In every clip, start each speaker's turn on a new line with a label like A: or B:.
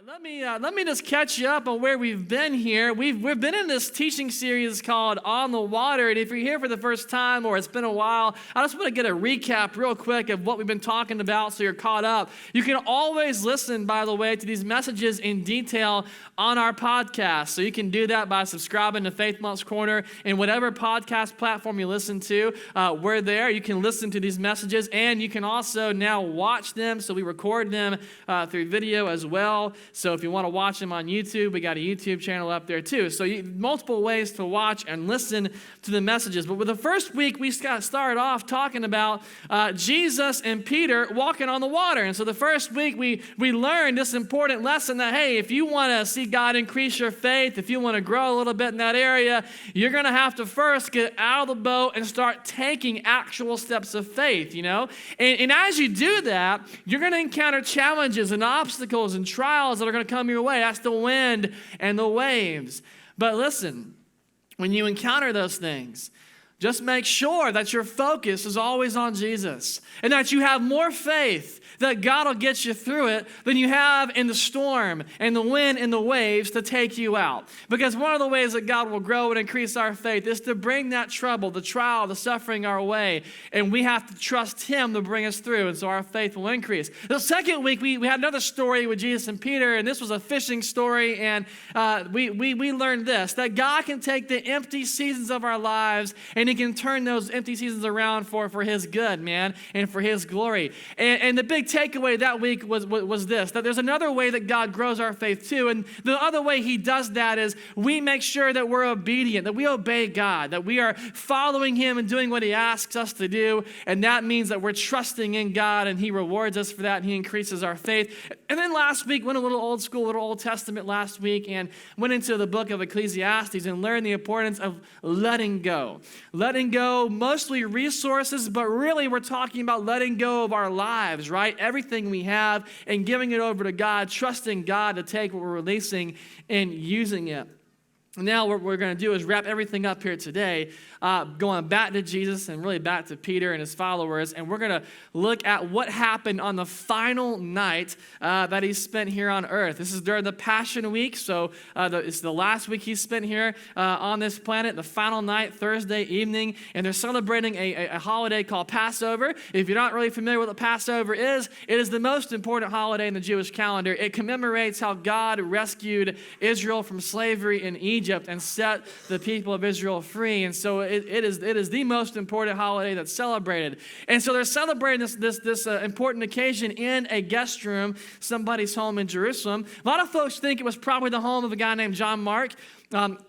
A: Let me just catch you up on where we've been here. We've been in this teaching series called On the Water, and if you're here for the first time or it's been a while, I just want to get a recap real quick of what we've been talking about so you're caught up. You can always listen, by the way, to these messages in detail on our podcast, so you can do that by subscribing to Faith Month's Corner in whatever podcast platform you listen to. We're there. You can listen to these messages, and you can also now watch them, so we record them through video as well. So if you want to watch them on YouTube, we got a YouTube channel up there too. So multiple ways to watch and listen to the messages. But with the first week, we started off talking about Jesus and Peter walking on the water. And so the first week, we learned this important lesson that, hey, if you want to see God increase your faith, if you want to grow a little bit in that area, you're going to have to first get out of the boat and start taking actual steps of faith, you know? And as you do that, you're going to encounter challenges and obstacles and trials that are going to come your way. That's the wind and the waves. But listen, when you encounter those things, just make sure that your focus is always on Jesus and that you have more faith that God will get you through it than you have in the storm and the wind and the waves to take you out. Because one of the ways that God will grow and increase our faith is to bring that trouble, the trial, the suffering our way, and we have to trust Him to bring us through, and so our faith will increase. The second week, we had another story with Jesus and Peter, and this was a fishing story, and we learned this, that God can take the empty seasons of our lives and He can turn those empty seasons around for His good, man, and for His glory. And the big takeaway that week was this, that there's another way that God grows our faith too, and the other way He does that is we make sure that we're obedient, that we obey God, that we are following Him and doing what He asks us to do, and that means that we're trusting in God, and He rewards us for that, and He increases our faith. And then last week, went a little old school, a little Old Testament last week, and went into the book of Ecclesiastes and learned the importance of letting go. Letting go, mostly resources, but really we're talking about letting go of our lives, right? Everything we have and giving it over to God, trusting God to take what we're releasing and using it. Now what we're going to do is wrap everything up here today, going back to Jesus and really back to Peter and his followers, and we're going to look at what happened on the final night that He spent here on earth. This is during the Passion Week, so it's the last week He spent here on this planet, the final night, Thursday evening, and they're celebrating a holiday called Passover. If you're not really familiar with what Passover is, it is the most important holiday in the Jewish calendar. It commemorates how God rescued Israel from slavery in Egypt and set the people of Israel free. And so it is the most important holiday that's celebrated. And so they're celebrating this important occasion in a guest room, somebody's home in Jerusalem. A lot of folks think it was probably the home of a guy named John Mark.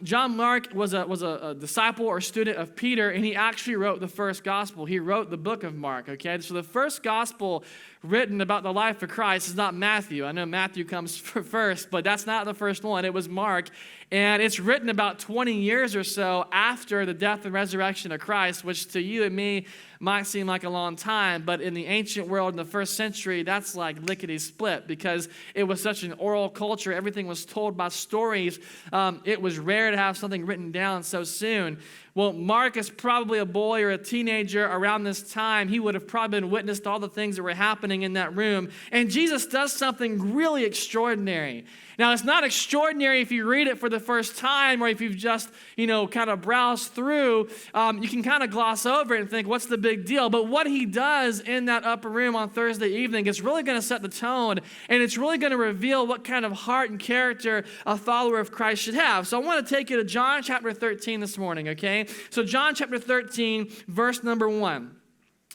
A: John Mark was a disciple or student of Peter, and he actually wrote the first gospel. He wrote the book of Mark, okay? So the first gospel written about the life of Christ is not Matthew. I know Matthew comes first, but that's not the first one. It was Mark, and it's written about 20 years or so after the death and resurrection of Christ, which to you and me might seem like a long time, but in the ancient world in the first century, that's like lickety-split because it was such an oral culture. Everything was told by stories. It was rare to have something written down so soon. Well, Mark is probably a boy or a teenager around this time. He would have probably been witness to all the things that were happening in that room. And Jesus does something really extraordinary. Now, it's not extraordinary if you read it for the first time or if you've just, kind of browsed through. You can kind of gloss over it and think, what's the big deal? But what He does in that upper room on Thursday evening is really going to set the tone, and it's really going to reveal what kind of heart and character a follower of Christ should have. So I want to take you to John chapter 13 this morning, okay? So John chapter 13, verse number 1.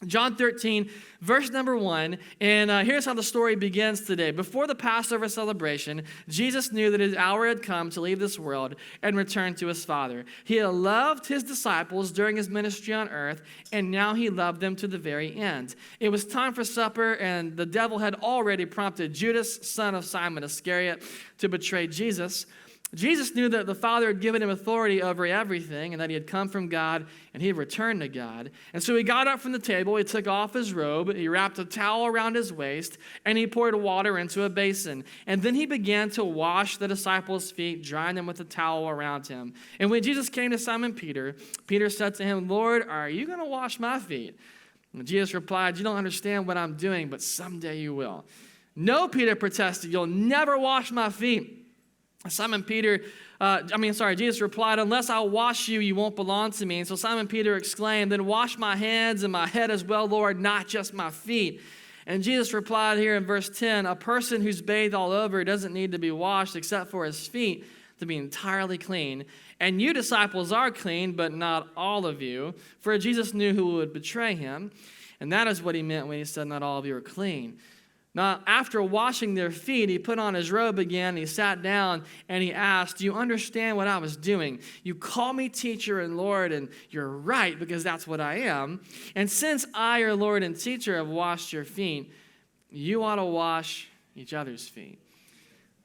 A: John 13, verse number 1, and here's how the story begins today. Before the Passover celebration, Jesus knew that His hour had come to leave this world and return to His Father. He had loved His disciples during His ministry on earth, and now He loved them to the very end. It was time for supper, and the devil had already prompted Judas, son of Simon Iscariot, to betray Jesus. Jesus knew that the Father had given Him authority over everything and that He had come from God and He had returned to God. And so He got up from the table, He took off His robe, He wrapped a towel around His waist, and He poured water into a basin. And then He began to wash the disciples' feet, drying them with a towel around Him. And when Jesus came to Simon Peter, Peter said to Him, "Lord, are you going to wash my feet?" And Jesus replied, "You don't understand what I'm doing, but someday you will." No, Peter protested, you'll never wash my feet. Jesus replied, unless I wash you, you won't belong to me. And so Simon Peter exclaimed, then wash my hands and my head as well, Lord, not just my feet. And Jesus replied here in verse 10, a person who's bathed all over doesn't need to be washed except for his feet to be entirely clean. And you disciples are clean, but not all of you. For Jesus knew who would betray him. And that is what he meant when he said, not all of you are clean. Now, after washing their feet, he put on his robe again, he sat down, and he asked, do you understand what I was doing? You call me teacher and Lord, and you're right, because that's what I am. And since I, your Lord and teacher, have washed your feet, you ought to wash each other's feet.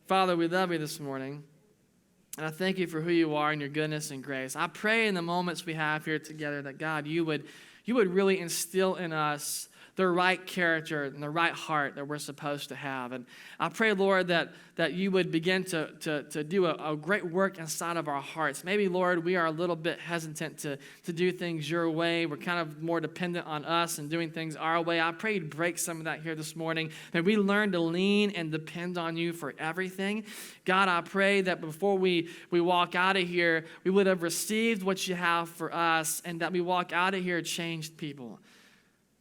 A: Father, we love you this morning, and I thank you for who you are and your goodness and grace. I pray in the moments we have here together that, God, you would really instill in us the right character and the right heart that we're supposed to have. And I pray, Lord, that you would begin to do a great work inside of our hearts. Maybe, Lord, we are a little bit hesitant to do things your way. We're kind of more dependent on us and doing things our way. I pray you'd break some of that here this morning, that we learn to lean and depend on you for everything. God, I pray that before we walk out of here, we would have received what you have for us, and that we walk out of here changed people.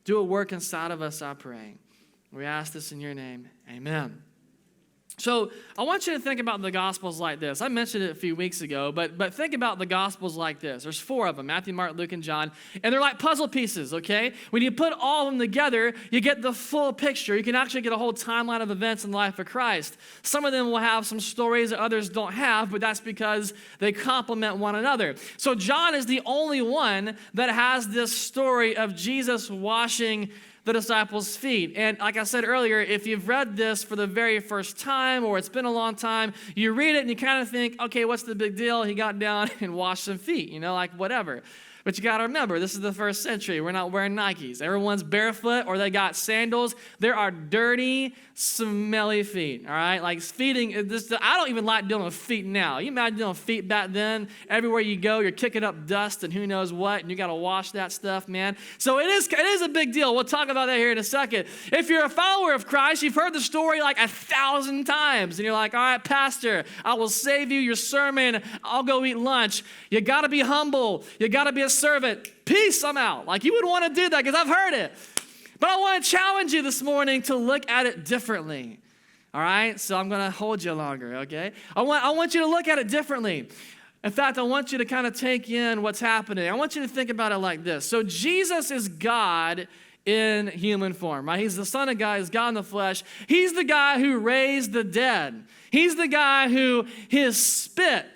A: Do a work inside of us, I pray. We ask this in your name. Amen. So I want you to think about the Gospels like this. I mentioned it a few weeks ago, but think about the Gospels like this. There's 4 of them, Matthew, Mark, Luke, and John, and they're like puzzle pieces, okay? When you put all of them together, you get the full picture. You can actually get a whole timeline of events in the life of Christ. Some of them will have some stories that others don't have, but that's because they complement one another. So John is the only one that has this story of Jesus washing the disciples' feet. And like I said earlier, if you've read this for the very first time or it's been a long time, you read it and you kind of think, okay, what's the big deal? He got down and washed some feet, like whatever. But you got to remember, this is the first century. We're not wearing Nikes. Everyone's barefoot or they got sandals. There are dirty, smelly feet, all right? Like feeding, I don't even like dealing with feet now. You imagine dealing with feet back then? Everywhere you go, you're kicking up dust and who knows what, and you got to wash that stuff, man. So it is a big deal. We'll talk about that here in a second. If you're a follower of Christ, you've heard the story like 1,000 times, and you're like, all right, pastor, I will save you your sermon. I'll go eat lunch. You got to be humble. You got to be a servant. Peace, I'm out. Like you would want to do that because I've heard it. But I want to challenge you this morning to look at it differently. All right? So I'm going to hold you longer, okay? I want you to look at it differently. In fact, I want you to kind of take in what's happening. I want you to think about it like this. So Jesus is God in human form, right? He's the Son of God. He's God in the flesh. He's the guy who raised the dead. He's the guy who his spit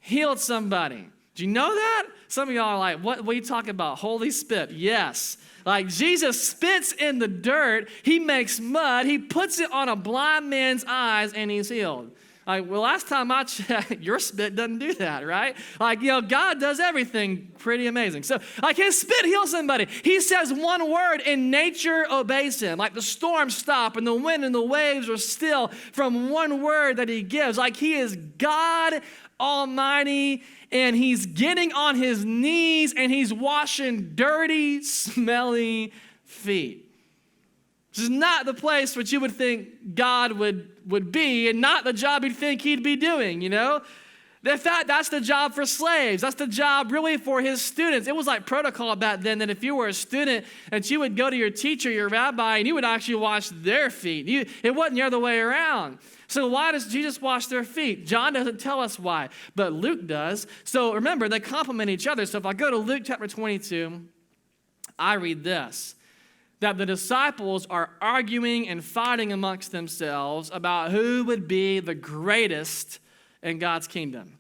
A: healed somebody. Do you know that? Some of y'all are like, what are you talking about? Holy spit. Yes. Like Jesus spits in the dirt. He makes mud. He puts it on a blind man's eyes and he's healed. Like, well, last time I checked, your spit doesn't do that, right? Like, God does everything pretty amazing. So, like, his spit heals somebody. He says one word and nature obeys him. Like, the storms stop and the wind and the waves are still from one word that he gives. Like, he is God Almighty, and he's getting on his knees and he's washing dirty, smelly feet. Which is not the place which you would think God would be, and not the job you'd think he'd be doing, In fact, that's the job for slaves. That's the job really for his students. It was like protocol back then that if you were a student, that you would go to your teacher, your rabbi, and you would actually wash their feet. It wasn't the other way around. So why does Jesus wash their feet? John doesn't tell us why, but Luke does. So remember, they complement each other. So if I go to Luke chapter 22, I read this, that the disciples are arguing and fighting amongst themselves about who would be the greatest in God's kingdom.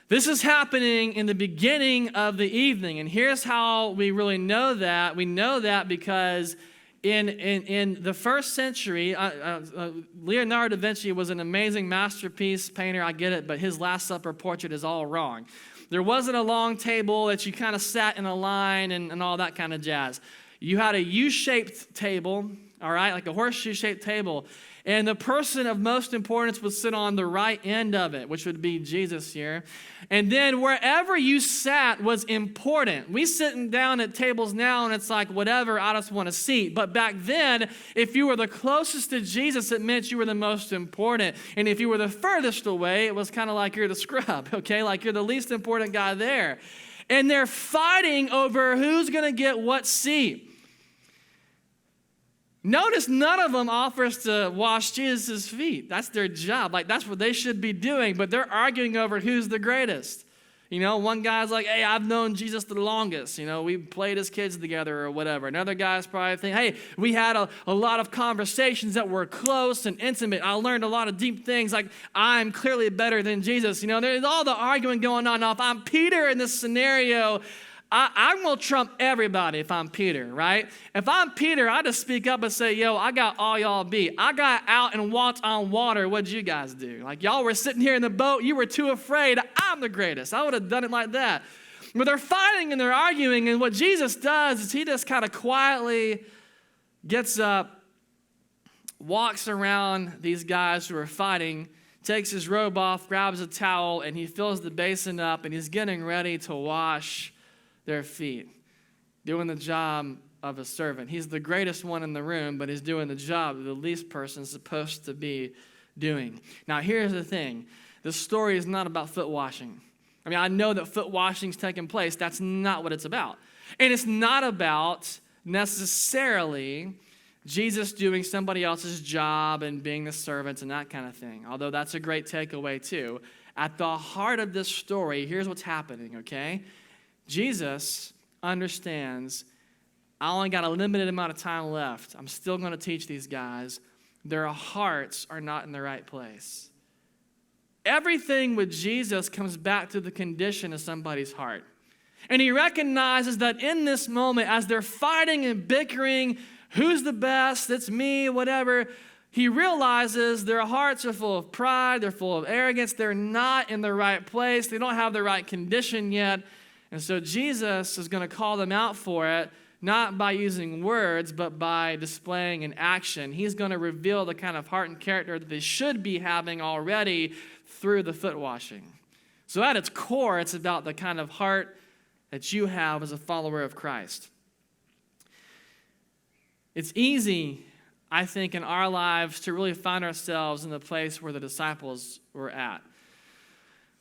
A: This is happening in the beginning of the evening, and here's how we really know that. We know that because in the first century, Leonardo da Vinci was an amazing masterpiece painter, I get it, but his Last Supper portrait is all wrong. There wasn't a long table that you kind of sat in a line and all that kind of jazz. You had a U-shaped table, all right, like a horseshoe-shaped table, And the person of most importance would sit on the right end of it, which would be Jesus here. And then wherever you sat was important. We sitting down at tables now, and it's like, whatever, I just want a seat. But back then, if you were the closest to Jesus, it meant you were the most important. And if you were the furthest away, it was kind of like you're the scrub, okay? Like you're the least important guy there. And they're fighting over who's going to get what seat. Notice none of them offers to wash Jesus' feet. That's their job. Like, that's what they should be doing, but they're arguing over who's the greatest. You know, one guy's like, hey, I've known Jesus the longest. You know, we played as kids together or whatever. Another guy's probably thinking, hey, we had a lot of conversations that were close and intimate. I learned a lot of deep things, like I'm clearly better than Jesus. You know, there's all the arguing going on. Now, if I'm Peter in this scenario, I'm going to trump everybody if I'm Peter, right? If I'm Peter, I just speak up and say, yo, I got all y'all beat. I got out and walked on water. What'd you guys do? Like, y'all were sitting here in the boat. You were too afraid. I'm the greatest. I would have done it like that. But they're fighting and they're arguing, and what Jesus does is he just kind of quietly gets up, walks around these guys who are fighting, takes his robe off, grabs a towel, and he fills the basin up, and he's getting ready to wash their feet, doing the job of a servant. He's the greatest one in the room, but he's doing the job that the least person is supposed to be doing. Now, here's the thing. This story is not about foot washing. I mean, I know that foot washing's taking place. That's not what it's about. And it's not about necessarily Jesus doing somebody else's job and being the servant and that kind of thing, although that's a great takeaway too. At the heart of this story, here's what's happening, okay? Jesus understands, I only got a limited amount of time left. I'm still going to teach these guys. Their hearts are not in the right place. Everything with Jesus comes back to the condition of somebody's heart. And he recognizes that in this moment, as they're fighting and bickering, who's the best, it's me, whatever, he realizes their hearts are full of pride, they're full of arrogance, they're not in the right place, they don't have the right condition yet. And so Jesus is going to call them out for it, not by using words, but by displaying an action. He's going to reveal the kind of heart and character that they should be having already through the foot washing. So at its core, it's about the kind of heart that you have as a follower of Christ. It's easy, I think, in our lives to really find ourselves in the place where the disciples were at,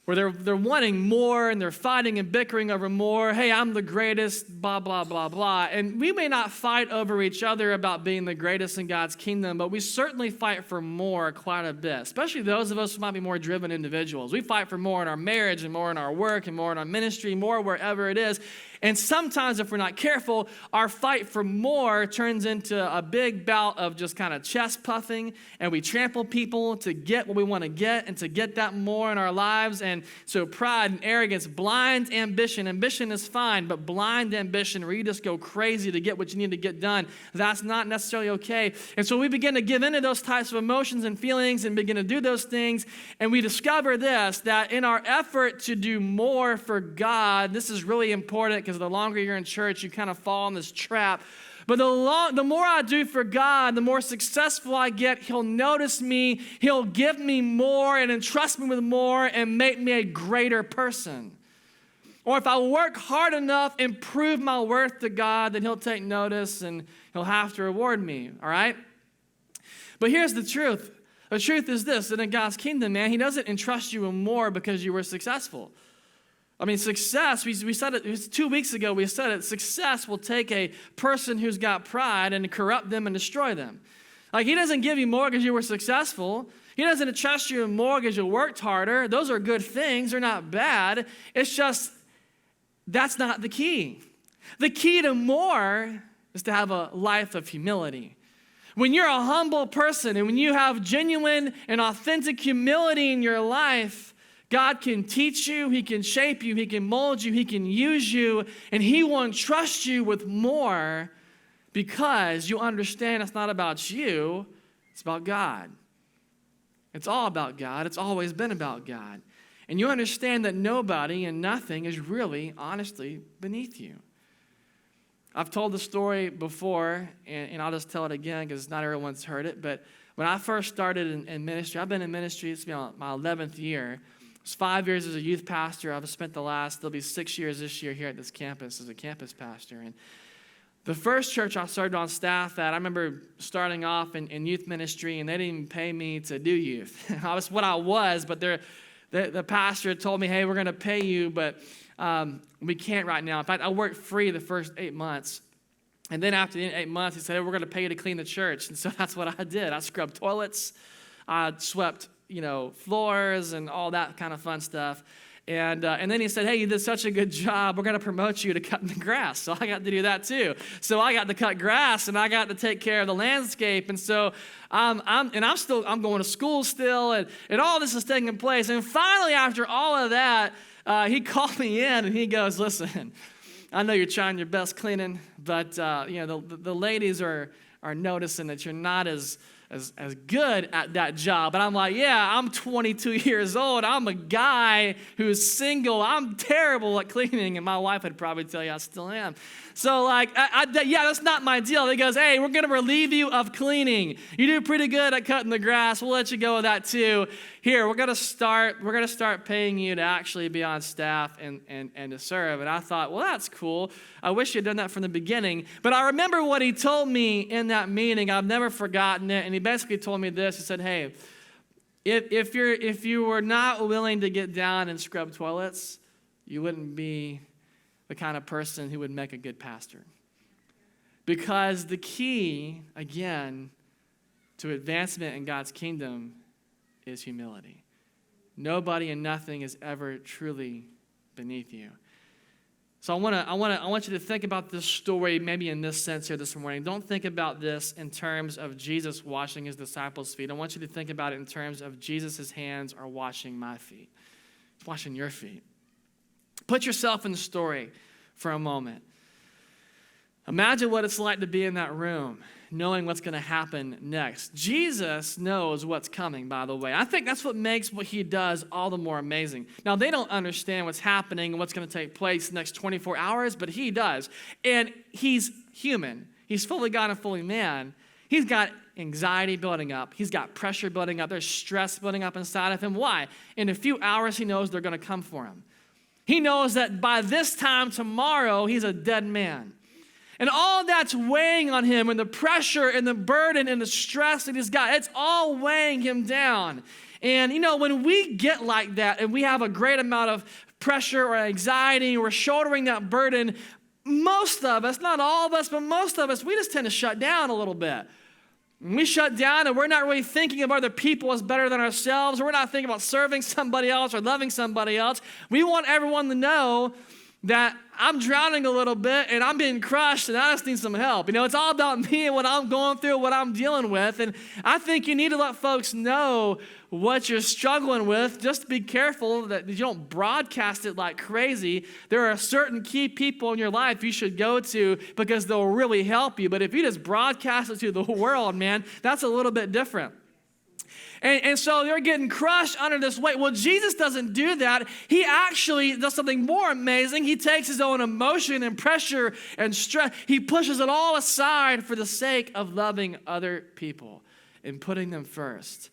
A: where they're wanting more and they're fighting and bickering over more. Hey, I'm the greatest, blah, blah, blah, blah. And we may not fight over each other about being the greatest in God's kingdom, but we certainly fight for more quite a bit, especially those of us who might be more driven individuals. We fight for more in our marriage and more in our work and more in our ministry, more wherever it is. And sometimes, if we're not careful, our fight for more turns into a big bout of just kind of chest puffing, and we trample people to get what we want to get and to get that more in our lives. And so pride and arrogance, blind ambition. Ambition is fine, but blind ambition where you just go crazy to get what you need to get done, that's not necessarily okay. And so we begin to give into those types of emotions and feelings and begin to do those things, and we discover this, that in our effort to do more for God, this is really important because the longer you're in church, you kind of fall in this trap. But the more I do for God, the more successful I get. He'll notice me, he'll give me more and entrust me with more and make me a greater person. Or if I work hard enough and prove my worth to God, then he'll take notice and he'll have to reward me, all right? But here's the truth. The truth is this, that in God's kingdom, man, he doesn't entrust you with more because you were successful. I mean, success, we said it 2 weeks ago, we said it, success will take a person who's got pride and corrupt them and destroy them. Like, he doesn't give you more because you were successful. He doesn't entrust you more because you worked harder. Those are good things. They're not bad. It's just, that's not the key. The key to more is to have a life of humility. When you're a humble person and when you have genuine and authentic humility in your life, God can teach you, he can shape you, he can mold you, he can use you, and he will entrust you with more because you understand it's not about you, it's about God. It's all about God. It's always been about God. And you understand that nobody and nothing is really, honestly, beneath you. I've told the story before, and I'll just tell it again because not everyone's heard it, but When I first started in ministry, I've been in ministry, it's been my 11th year. It was 5 years as a youth pastor. I've spent there'll be 6 years this year here at this campus as a campus pastor. And the first church I served on staff at, I remember starting off in youth ministry, and they didn't even pay me to do youth. I was what I was, but the pastor told me, hey, we're going to pay you, but we can't right now. In fact, I worked free the first 8 months. And then after the 8 months, he said, hey, we're going to pay you to clean the church. And so that's what I did. I scrubbed toilets. I swept, floors and all that kind of fun stuff. And then he said, hey, you did such a good job. We're going to promote you to cutting the grass. So I got to do that too. So I got to cut grass, and I got to take care of the landscape. And so I'm going to school still, and all this is taking place. And finally, after all of that, he called me in, and he goes, listen, I know you're trying your best cleaning, but the ladies are noticing that you're not as good at that job. And I'm like, yeah, I'm 22 years old. I'm a guy who's single. I'm terrible at cleaning, and my wife would probably tell you I still am. So that's not my deal. He goes, hey, we're going to relieve you of cleaning. You do pretty good at cutting the grass. We'll let you go with that too. Here, we're going to start paying you to actually be on staff and to serve. And I thought, well, that's cool. I wish you'd done that from the beginning. But I remember what he told me in that meeting. I've never forgotten it. And he basically told me this. He said, hey, if you were not willing to get down and scrub toilets, you wouldn't be the kind of person who would make a good pastor. Because the key, again, to advancement in God's kingdom is humility. Nobody and nothing is ever truly beneath you. So I want you to think about this story maybe in this sense here this morning. Don't think about this in terms of Jesus washing his disciples' feet. I want you to think about it in terms of Jesus' hands are washing my feet. It's washing your feet. Put yourself in the story for a moment. Imagine what it's like to be in that room, knowing what's going to happen next. Jesus knows what's coming, by the way. I think that's what makes what he does all the more amazing. Now, they don't understand what's happening and what's going to take place the next 24 hours, but he does. And he's human. He's fully God and fully man. He's got anxiety building up. He's got pressure building up. There's stress building up inside of him. Why? In a few hours, he knows they're going to come for him. He knows that by this time tomorrow, he's a dead man. And all that's weighing on him, and the pressure and the burden and the stress that he's got, it's all weighing him down. And, when we get like that and we have a great amount of pressure or anxiety, we're shouldering that burden, most of us, not all of us, but most of us, we just tend to shut down a little bit. We shut down, and we're not really thinking of other people as better than ourselves. We're not thinking about serving somebody else or loving somebody else. We want everyone to know that I'm drowning a little bit and I'm being crushed and I just need some help. It's all about me and what I'm going through, what I'm dealing with. And I think you need to let folks know what you're struggling with. Just be careful that you don't broadcast it like crazy. There are certain key people in your life you should go to because they'll really help you. But if you just broadcast it to the world, man, that's a little bit different. And so they're getting crushed under this weight. Well, Jesus doesn't do that. He actually does something more amazing. He takes his own emotion and pressure and stress. He pushes it all aside for the sake of loving other people and putting them first.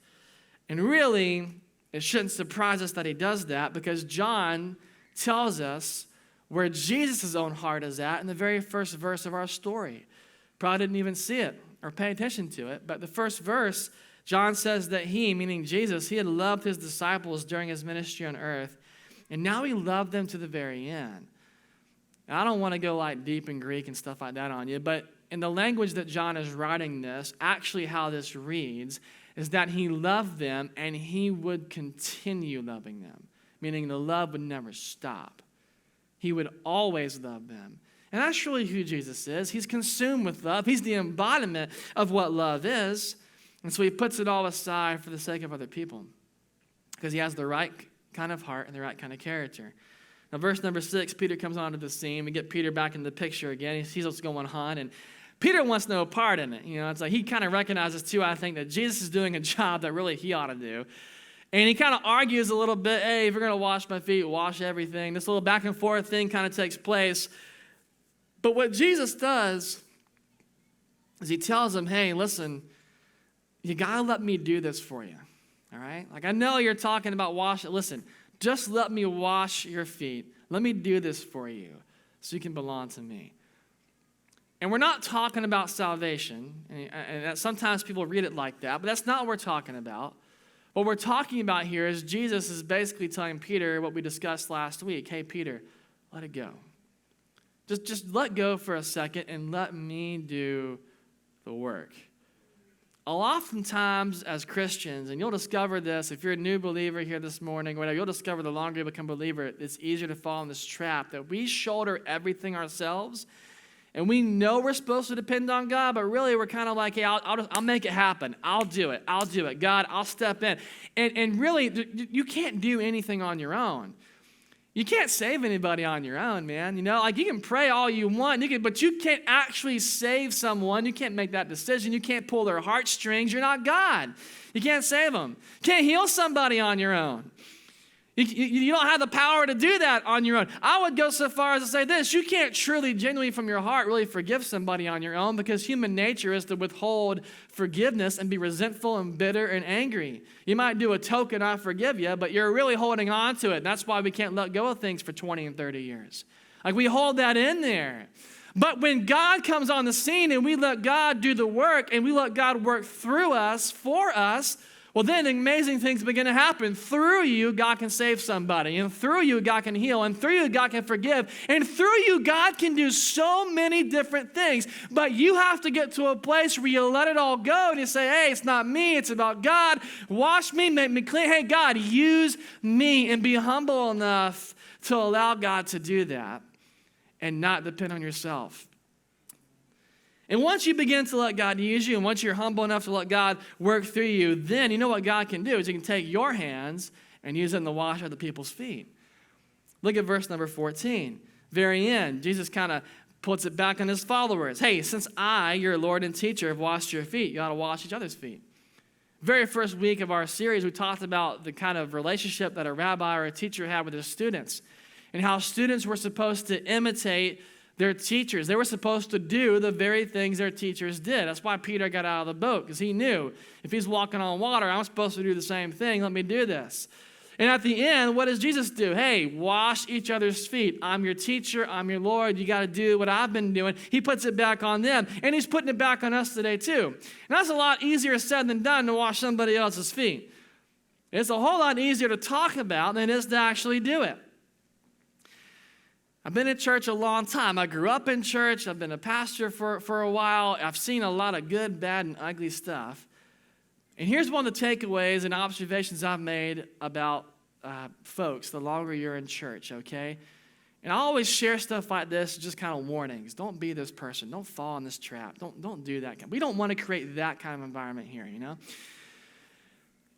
A: And really, it shouldn't surprise us that he does that because John tells us where Jesus' own heart is at in the very first verse of our story. Probably didn't even see it or pay attention to it, but the first verse, John says that he, meaning Jesus, he had loved his disciples during his ministry on earth, and now he loved them to the very end. And I don't want to go deep in Greek and stuff like that on you, but in the language that John is writing this, actually how this reads is that he loved them and he would continue loving them, meaning the love would never stop. He would always love them. And that's really who Jesus is. He's consumed with love. He's the embodiment of what love is. And so he puts it all aside for the sake of other people because he has the right kind of heart and the right kind of character. Now, verse number 6, Peter comes onto the scene. We get Peter back in the picture again. He sees what's going on, and Peter wants no part in it. It's like he kind of recognizes, too, I think, that Jesus is doing a job that really he ought to do. And he kind of argues a little bit, hey, if you're going to wash my feet, wash everything. This little back and forth thing kind of takes place. But what Jesus does is he tells him, hey, listen, you got to let me do this for you, all right? Like, I know you're talking about wash it. Listen, just let me wash your feet. Let me do this for you so you can belong to me. And we're not talking about salvation, and sometimes people read it like that, but that's not what we're talking about. What we're talking about here is Jesus is basically telling Peter what we discussed last week. Hey, Peter, let it go. Just let go for a second and let me do the work. Oftentimes as Christians, and you'll discover this, if you're a new believer here this morning, whatever, you'll discover the longer you become a believer, it's easier to fall in this trap that we shoulder everything ourselves. And we know we're supposed to depend on God, but really we're kind of like, hey, I'll make it happen. I'll do it. God, I'll step in. And really, you can't do anything on your own. You can't save anybody on your own, man. You know, like you can pray all you want, but you can't actually save someone. You can't make that decision. You can't pull their heartstrings. You're not God. You can't save them. You can't heal somebody on your own. You don't have the power to do that on your own. I would go so far as to say this: you can't truly, genuinely from your heart really forgive somebody on your own, because human nature is to withhold forgiveness and be resentful and bitter and angry. You might do a token, I forgive you, but you're really holding on to it. That's why we can't let go of things for 20 and 30 years. Like we hold that in there. But when God comes on the scene and we let God do the work and we let God work through us, for us, well, then amazing things begin to happen. Through you, God can save somebody. And through you, God can heal. And through you, God can forgive. And through you, God can do so many different things. But you have to get to a place where you let it all go and you say, hey, it's not me. It's about God. Wash me, make me clean. Hey, God, use me. And be humble enough to allow God to do that and not depend on yourself. And once you begin to let God use you, and once you're humble enough to let God work through you, then you know what God can do is he can take your hands and use them to wash other people's feet. Look at verse number 14. Very end, Jesus kind of puts it back on his followers. Hey, since I, your Lord and teacher, have washed your feet, you ought to wash each other's feet. Very first week of our series, we talked about the kind of relationship that a rabbi or a teacher had with his students, and how students were supposed to imitate their teachers. They were supposed to do the very things their teachers did. That's why Peter got out of the boat, because he knew if he's walking on water, I'm supposed to do the same thing. Let me do this. And at the end, what does Jesus do? Hey, wash each other's feet. I'm your teacher. I'm your Lord. You got to do what I've been doing. He puts it back on them, and he's putting it back on us today too. And that's a lot easier said than done to wash somebody else's feet. It's a whole lot easier to talk about than it is to actually do it. I've been in church a long time. I grew up in church. I've been a pastor for a while. I've seen a lot of good, bad, and ugly stuff. And here's one of the takeaways and observations I've made about folks the longer you're in church, okay? And I always share stuff like this, just kind of warnings. Don't be this person. Don't fall in this trap. Don't do that. We don't want to create that kind of environment here, you know?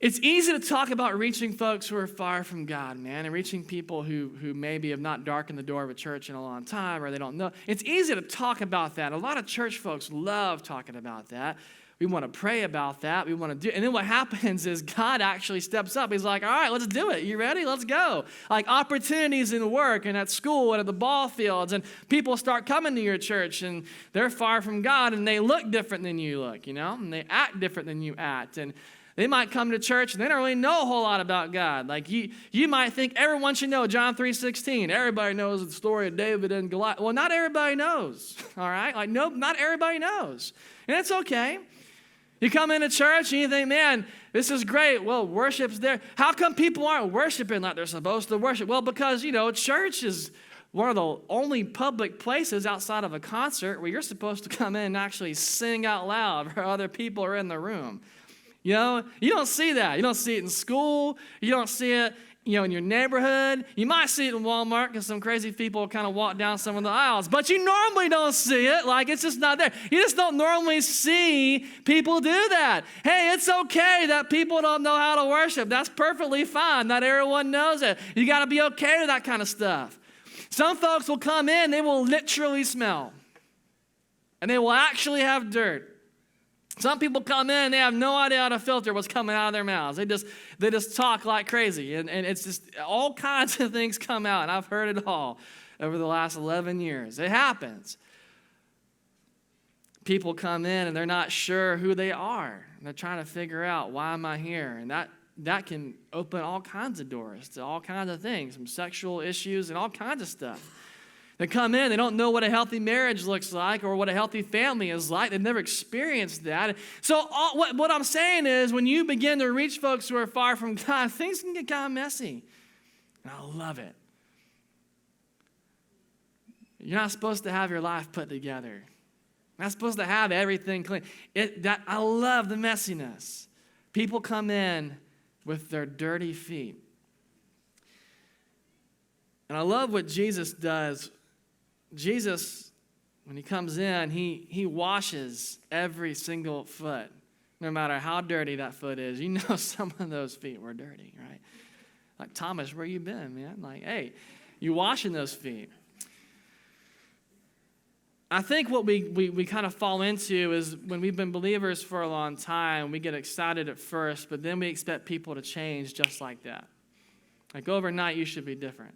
A: It's easy to talk about reaching folks who are far from God, man, and reaching people who maybe have not darkened the door of a church in a long time, or they don't know. It's easy to talk about that. A lot of church folks love talking about that. We want to pray about that. We want to do, and then what happens is God actually steps up. He's like, all right, let's do it. You ready? Let's go. Like opportunities in work and at school and at the ball fields, and people start coming to your church, and they're far from God, and they look different than you look, you know, and they act different than you act, and they might come to church and they don't really know a whole lot about God. Like you might think everyone should know John 3:16. Everybody knows the story of David and Goliath. Well, not everybody knows, all right? Like, no, not everybody knows. And it's okay. You come into church and you think, man, this is great. Well, worship's there. How come people aren't worshiping like they're supposed to worship? Well, because, church is one of the only public places outside of a concert where you're supposed to come in and actually sing out loud where other people are in the room. You don't see that. You don't see it in school. You don't see it, in your neighborhood. You might see it in Walmart because some crazy people kind of walk down some of the aisles. But you normally don't see it. Like, it's just not there. You just don't normally see people do that. Hey, it's okay that people don't know how to worship. That's perfectly fine. Not everyone knows it. You got to be okay with that kind of stuff. Some folks will come in, they will literally smell. And they will actually have dirt. Some people come in and they have no idea how to filter what's coming out of their mouths. They just talk like crazy. And it's just all kinds of things come out. And I've heard it all over the last 11 years. It happens. People come in and they're not sure who they are. And they're trying to figure out, why am I here? And that can open all kinds of doors to all kinds of things, from sexual issues and all kinds of stuff. They come in, they don't know what a healthy marriage looks like or what a healthy family is like. They've never experienced that. So what I'm saying is, when you begin to reach folks who are far from God, things can get kind of messy. And I love it. You're not supposed to have your life put together. You're not supposed to have everything clean. I love the messiness. People come in with their dirty feet. And I love what Jesus does. Jesus, when he comes in, he washes every single foot, no matter how dirty that foot is. You know, some of those feet were dirty, right? Like, Thomas, where you been, man? Like, hey, you washing those feet. I think what we kind of fall into is, when we've been believers for a long time, we get excited at first, but then we expect people to change just like that. Like, overnight, you should be different.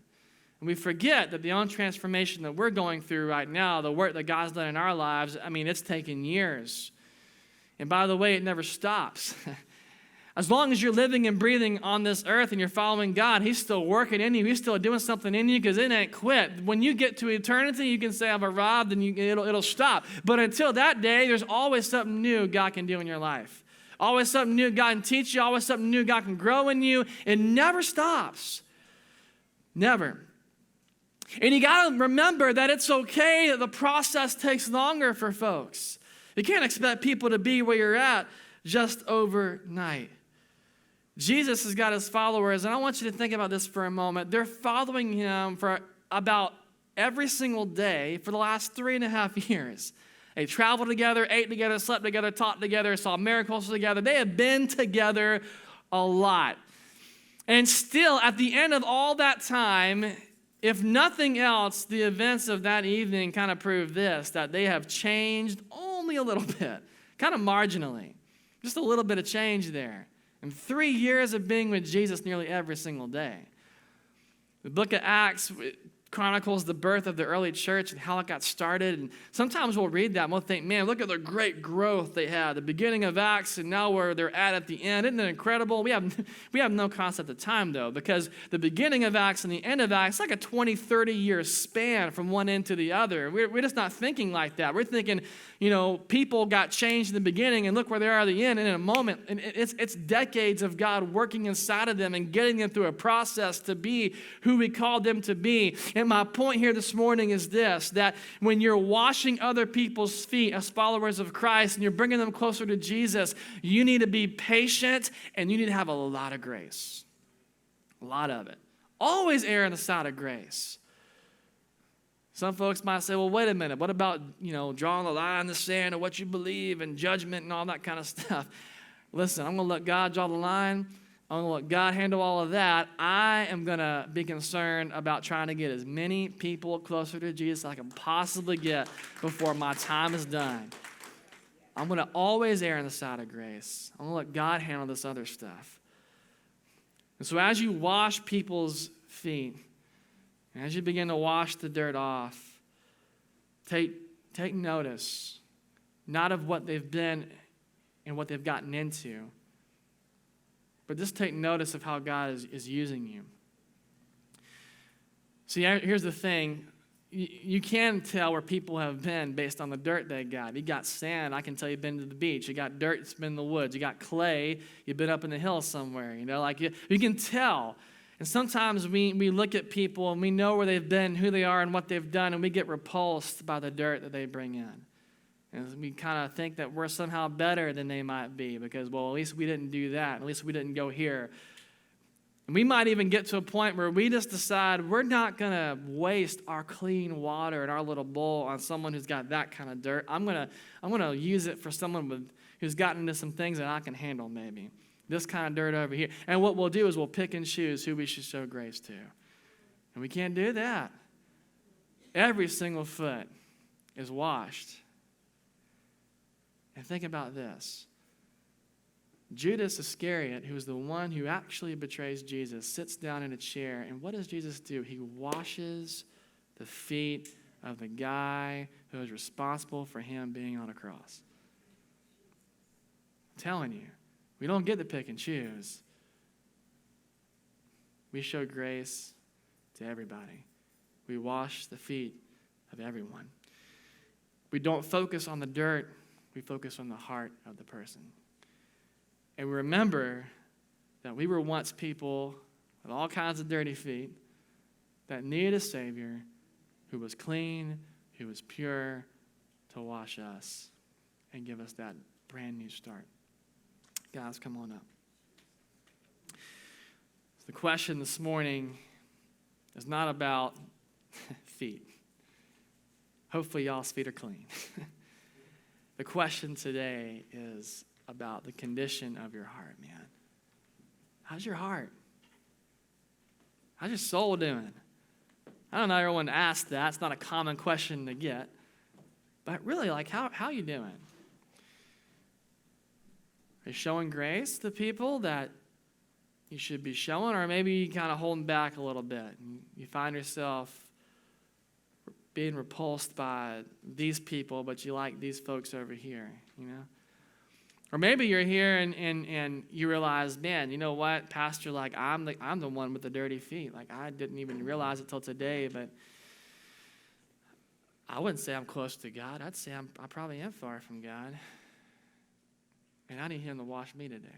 A: And we forget that the own transformation that we're going through right now, the work that God's done in our lives, I mean, it's taken years. And by the way, it never stops. As long as you're living and breathing on this earth and you're following God, he's still working in you. He's still doing something in you, because it ain't quit. When you get to eternity, you can say, I've arrived, and it'll stop. But until that day, there's always something new God can do in your life. Always something new God can teach you. Always something new God can grow in you. It never stops. Never. And you got to remember that it's okay that the process takes longer for folks. You can't expect people to be where you're at just overnight. Jesus has got his followers, and I want you to think about this for a moment. They're following him for about every single day for the last 3.5 years. They traveled together, ate together, slept together, taught together, saw miracles together. They have been together a lot. And still, at the end of all that time, if nothing else, the events of that evening kind of prove this, that they have changed only a little bit, kind of marginally. Just a little bit of change there. And 3 years of being with Jesus nearly every single day. The book of Acts chronicles the birth of the early church and how it got started. And sometimes we'll read that and we'll think, man, look at the great growth they had. The beginning of Acts and now where they're at the end. Isn't it incredible? We have no concept of time, though, because the beginning of Acts and the end of Acts, like a 20, 30-year span from one end to the other. We're just not thinking like that. We're thinking, people got changed in the beginning and look where they are at the end. And in a moment, and it's decades of God working inside of them and getting them through a process to be who he called them to be. And my point here this morning is this, that when you're washing other people's feet as followers of Christ and you're bringing them closer to Jesus, you need to be patient and you need to have a lot of grace. A lot of it. Always err on the side of grace. Some folks might say, well, wait a minute. What about, drawing the line in the sand of what you believe and judgment and all that kind of stuff? Listen, I'm going to let God draw the line. I'm going to let God handle all of that. I am going to be concerned about trying to get as many people closer to Jesus as I can possibly get before my time is done. I'm going to always err on the side of grace. I'm going to let God handle this other stuff. And so as you wash people's feet, and as you begin to wash the dirt off, take notice, not of what they've been and what they've gotten into, but just take notice of how God is using you. See, here's the thing. You can tell where people have been based on the dirt they got. You got sand, I can tell you've been to the beach. You got dirt, it's been in the woods. You got clay, you've been up in the hills somewhere. You can tell. And sometimes we look at people and we know where they've been, who they are, and what they've done, and we get repulsed by the dirt that they bring in. And we kind of think that we're somehow better than they might be because, well, at least we didn't do that. At least we didn't go here. And we might even get to a point where we just decide we're not going to waste our clean water in our little bowl on someone who's got that kind of dirt. I'm gonna use it for someone who's gotten into some things that I can handle maybe. This kind of dirt over here. And what we'll do is we'll pick and choose who we should show grace to. And we can't do that. Every single foot is washed. And think about this. Judas Iscariot, who is the one who actually betrays Jesus, sits down in a chair, and what does Jesus do? He washes the feet of the guy who is responsible for him being on a cross. I'm telling you, we don't get to pick and choose. We show grace to everybody. We wash the feet of everyone. We don't focus on the dirt. We focus on the heart of the person. And we remember that we were once people with all kinds of dirty feet that needed a Savior who was clean, who was pure, to wash us and give us that brand new start. Guys, come on up. The question this morning is not about feet. Hopefully y'all's feet are clean. The question today is about the condition of your heart, man. How's your heart? How's your soul doing? I don't know everyone asks that. It's not a common question to get. But really, like, how you doing? Are you showing grace to people that you should be showing, or maybe you kind of holding back a little bit and you find yourself being repulsed by these people, but you like these folks over here, you know? Or maybe you're here and you realize, man, you know what, Pastor, like I'm the one with the dirty feet. Like I didn't even realize it till today, but I wouldn't say I'm close to God. I'd say I probably am far from God. And I need him to wash me today.